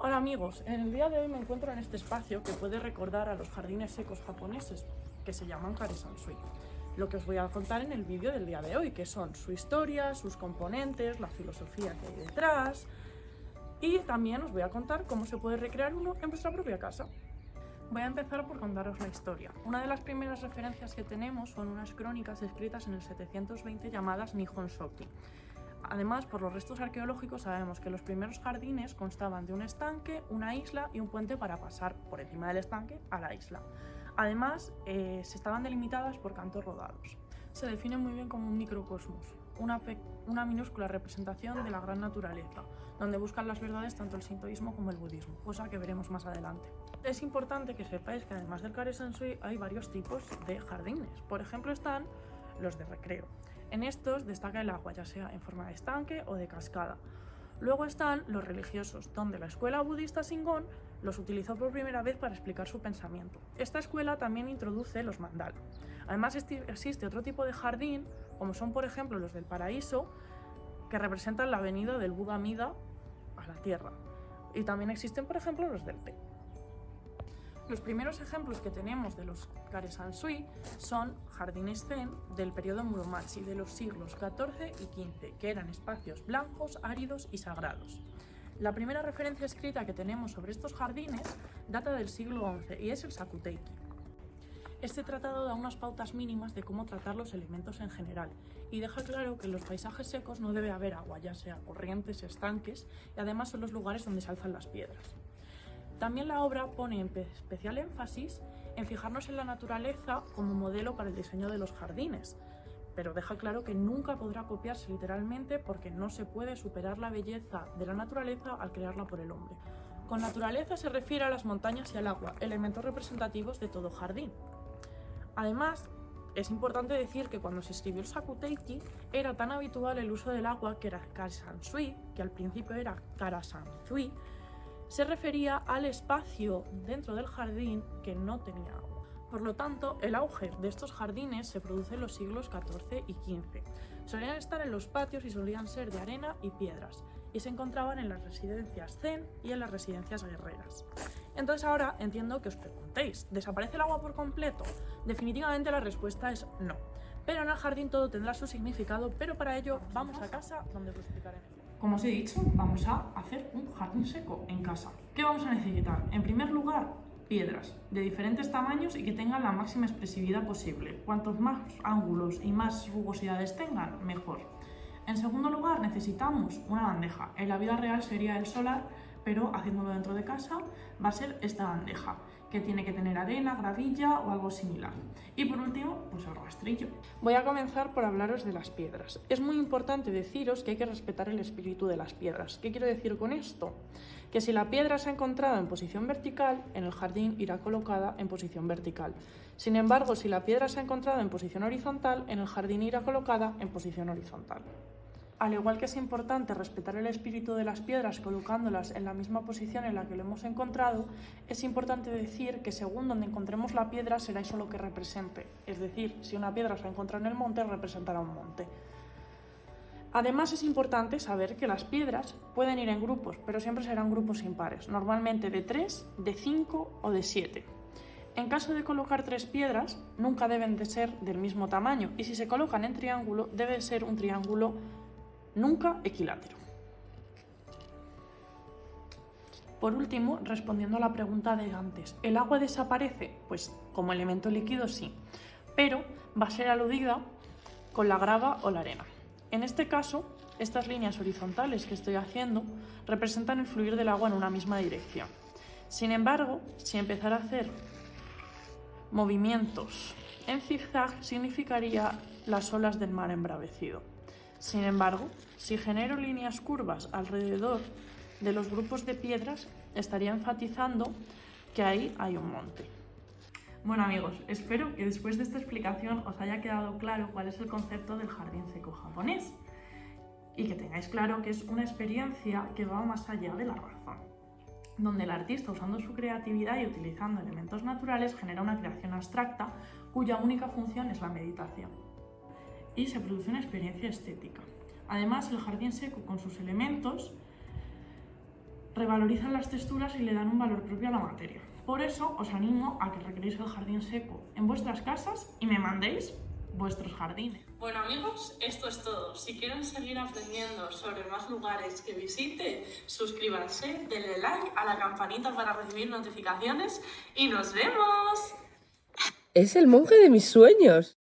Hola amigos, en el día de hoy me encuentro en este espacio que puede recordar a los jardines secos japoneses que se llaman Kare-sansui. Lo que os voy a contar en el vídeo del día de hoy, que son su historia, sus componentes, la filosofía que hay detrás, y también os voy a contar cómo se puede recrear uno en vuestra propia casa. Voy a empezar por contaros la historia. Una de las primeras referencias que tenemos son unas crónicas escritas en el 720 llamadas Nihon Shoki. Además, por los restos arqueológicos sabemos que los primeros jardines constaban de un estanque, una isla y un puente para pasar por encima del estanque a la isla. Además, se estaban delimitadas por cantos rodados. Se define muy bien como un microcosmos, una minúscula representación de la gran naturaleza, donde buscan las verdades tanto el sintoísmo como el budismo, cosa que veremos más adelante. Es importante que sepáis que además del Kare-sansui hay varios tipos de jardines. Por ejemplo, están los de recreo. En estos destaca el agua, ya sea en forma de estanque o de cascada. Luego están los religiosos, donde la escuela budista Shingon los utilizó por primera vez para explicar su pensamiento. Esta escuela también introduce los mandala. Además existe otro tipo de jardín, como son por ejemplo los del paraíso, que representan la venida del Buda Amida a la tierra. Y también existen por ejemplo los del té. Los primeros ejemplos que tenemos de los Kare-sansui son jardines zen del periodo Muromachi de los siglos XIV y XV, que eran espacios blancos, áridos y sagrados. La primera referencia escrita que tenemos sobre estos jardines data del siglo XI y es el Sakuteiki. Este tratado da unas pautas mínimas de cómo tratar los elementos en general y deja claro que en los paisajes secos no debe haber agua, ya sea corrientes, estanques, y además son los lugares donde se alzan las piedras. También la obra pone especial énfasis en fijarnos en la naturaleza como modelo para el diseño de los jardines, pero deja claro que nunca podrá copiarse literalmente porque no se puede superar la belleza de la naturaleza al crearla por el hombre. Con naturaleza se refiere a las montañas y al agua, elementos representativos de todo jardín. Además, es importante decir que cuando se escribió el Sakuteiki era tan habitual el uso del agua que era Kare-sansui, que al principio era Kara-sansui, se refería al espacio dentro del jardín que no tenía agua. Por lo tanto, el auge de estos jardines se produce en los siglos XIV y XV. Solían estar en los patios y solían ser de arena y piedras, y se encontraban en las residencias zen y en las residencias guerreras. Entonces ahora entiendo que os preguntéis, ¿desaparece el agua por completo? Definitivamente la respuesta es no. Pero en el jardín todo tendrá su significado, pero para ello vamos a casa donde os lo explicaré mejor. Como os he dicho, vamos a hacer un jardín seco en casa. ¿Qué vamos a necesitar? En primer lugar, piedras de diferentes tamaños y que tengan la máxima expresividad posible. Cuantos más ángulos y más rugosidades tengan, mejor. En segundo lugar, necesitamos una bandeja. En la vida real sería el solar, pero haciéndolo dentro de casa va a ser esta bandeja, que tiene que tener arena, gravilla o algo similar. Y por último, pues el rastrillo. Voy a comenzar por hablaros de las piedras. Es muy importante deciros que hay que respetar el espíritu de las piedras. ¿Qué quiero decir con esto? Que si la piedra se ha encontrado en posición vertical, en el jardín irá colocada en posición vertical. Sin embargo, si la piedra se ha encontrado en posición horizontal, en el jardín irá colocada en posición horizontal. Al igual que es importante respetar el espíritu de las piedras colocándolas en la misma posición en la que lo hemos encontrado, es importante decir que según donde encontremos la piedra será eso lo que represente. Es decir, si una piedra se ha encontrado en el monte, representará un monte. Además es importante saber que las piedras pueden ir en grupos, pero siempre serán grupos impares, normalmente de 3, de 5 o de 7. En caso de colocar 3 piedras, nunca deben de ser del mismo tamaño, y si se colocan en triángulo, debe ser un triángulo nunca equilátero. Por último, respondiendo a la pregunta de antes, ¿el agua desaparece? Pues como elemento líquido sí, pero va a ser aludida con la grava o la arena. En este caso, estas líneas horizontales que estoy haciendo representan el fluir del agua en una misma dirección. Sin embargo, si empezara a hacer movimientos en zigzag, significaría las olas del mar embravecido. Sin embargo, si genero líneas curvas alrededor de los grupos de piedras, estaría enfatizando que ahí hay un monte. Bueno amigos, espero que después de esta explicación os haya quedado claro cuál es el concepto del jardín seco japonés y que tengáis claro que es una experiencia que va más allá de la razón, donde el artista, usando su creatividad y utilizando elementos naturales, genera una creación abstracta cuya única función es la meditación. Y se produce una experiencia estética. Además, el jardín seco con sus elementos revalorizan las texturas y le dan un valor propio a la materia. Por eso os animo a que recreéis el jardín seco en vuestras casas y me mandéis vuestros jardines. Bueno amigos, esto es todo. Si quieren seguir aprendiendo sobre más lugares que visite, suscríbanse, denle like a la campanita para recibir notificaciones y ¡nos vemos! Es el monje de mis sueños.